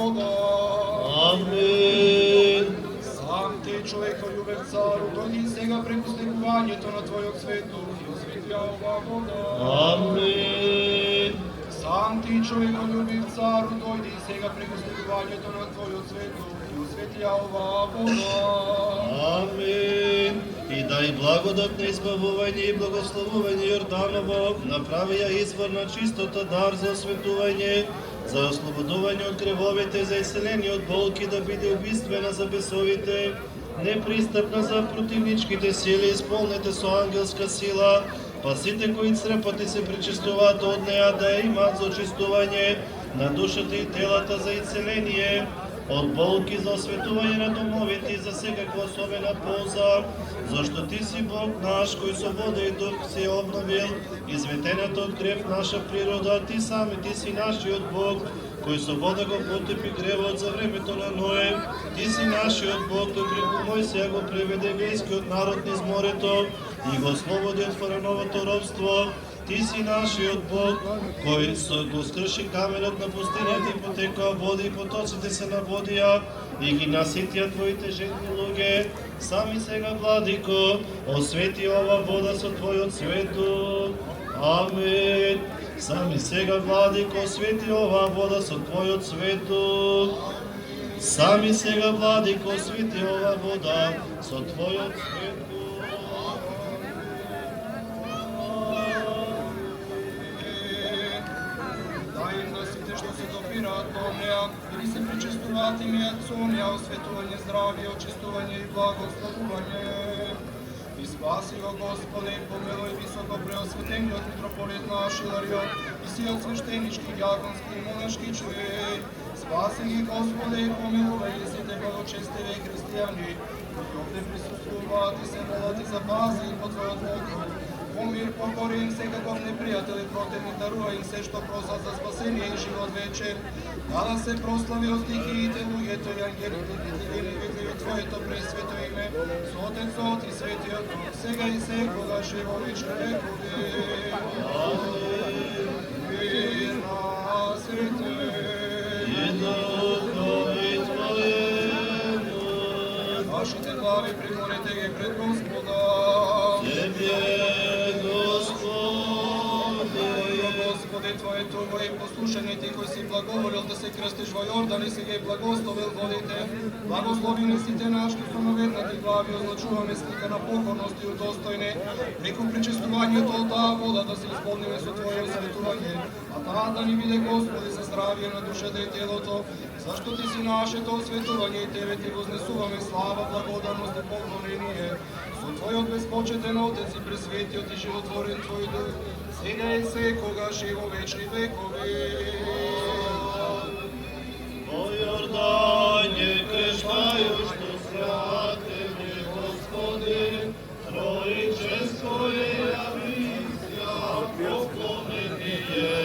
Бога. Амин. Сам ти, човеколюбев цару, дојди сега преку слегувањето на Твојот свет дух и осветја ова вода. Амин. Сам ти, човеколюбив цару, дојди сега преку слегувањето на Твојот свет дух и осветја ова вода. Амин. И дај благодат на избавување и благословување Јорданово, направи ја извор на чистота, дар за осветување, за ослободување од гревовите, за исцеление од болки, да биде убиствена за бесовите, непристапна за противничките сили, исполнете со ангелска сила, па сите кои црепати се причистуваат од неа, да ја имаат за очистување на душата и телата, за исцеление од болки, за осветување на домовите и за секаква особена полза, зашто ти си Бог наш, кој со вода и дух си обновил изветената од грев наша природа, ти сами ти си нашиот Бог, кој со вода го потепи гревот за времето на Ное, ти си нашиот Бог, кој преку Мојсија го преведе еврејскиот народ низ морето и го ослободи од фараоновото робство. Ти си нашиот Бог, кој го скрши каменот на пустинјата и потекоа води и потоците се наводија и ги наситија Твоите жени луѓе. Сами сега, Владико, освети ова вода со Твојот свет дух. Амин. Сами сега, Владико, освети ова вода со Твојот свет дух. Сами сега, Владико, освети ова вода со Твојот свет дух. Или се причестуваат имеат со неа осветување, здравје, очистување и благословување. И спаси го Господе и помилуј високо преосветениот митрополит наш Илариот и сиот свештенички, јаконски и монашки човек. Спаси ги Господе и помилувај и сите благочестиви христијани, кои овде присуствуваат и се молат и запази и по Твојот округ. Помир, покори им секаков непријател и противник, дарува им се што просат за спасение и живот вечер. Да се прослави од стихиите, луѓето и ангелите, видливи Твоето пресвето име, со Отецот и Светиот Дух, сега и секогаш и во вечни векови. Мир на свете. И духови Твоему. Вашите глави приморете ги пред Господа. Тебе, Господи, Твоето во и послушање Ти кој си благоволил да се крстиш во Јордан и си ги благословил водите. Благослови ни сите наши со новеднати глави, означуваме слика на покорност и удостојне, преку причестувањето од таа вода да се исполниме со Твое осветување, а таа да ни биде Господи за здравје на душата и телото, зашто Ти си нашето осветување и Тебе Ти вознесуваме слава, благодарност и поклонение. Со Твојот безпочетен Отец и пресветиот и животворен Твој Дух, сега и секогаш и во вечни векови. Во Јордање крштајушто свјатење, Господи, троичесто е јависја, поклонение,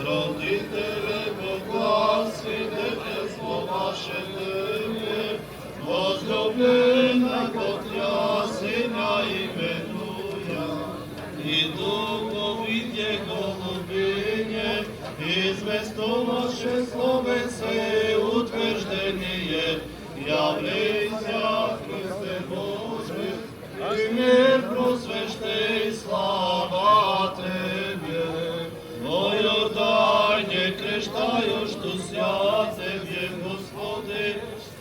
родителе Богослави, детество ваше дете, возлюблена код јасина именуја, и духовите голубиње, известуваше словесе утверждение, јавлејся Христе Боже, и мир просвещеј слава Тебе. Во Јордање крштајушто свјатење, Господи,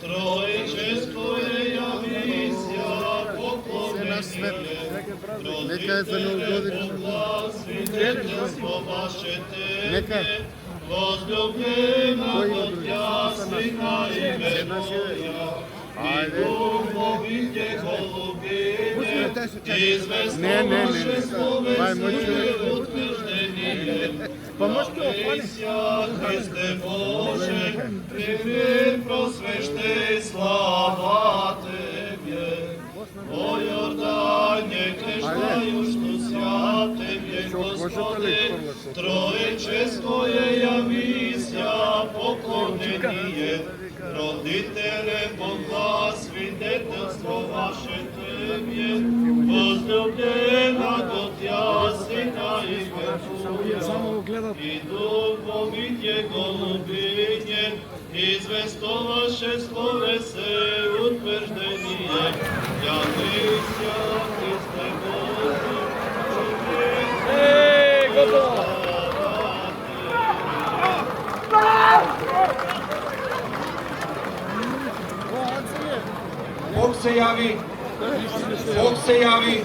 троичесто е јависја, поклонение, родителе Богослави, детество ваше Тебе, возлюблена код јасина именуја, и духовите голубиње, известуваше словесе утверждение, јавлејся Христе Боже, примир просвещеј слава Тебе. Во Јордање крштајушто свјатење, Господи, троичесто е јависја, поклонение, родителе Богослави, детество ваше Тебе, возлюблена код јасина именуја, и духовите голубиње, известоваше словесе утверждение, я Христя, Христе Божи, Бог се јави, Бог се јави,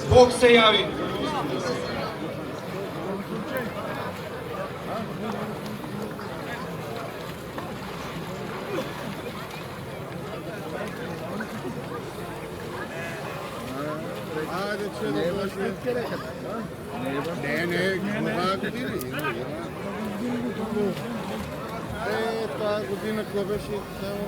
Бог се јави. Таа година кога беше само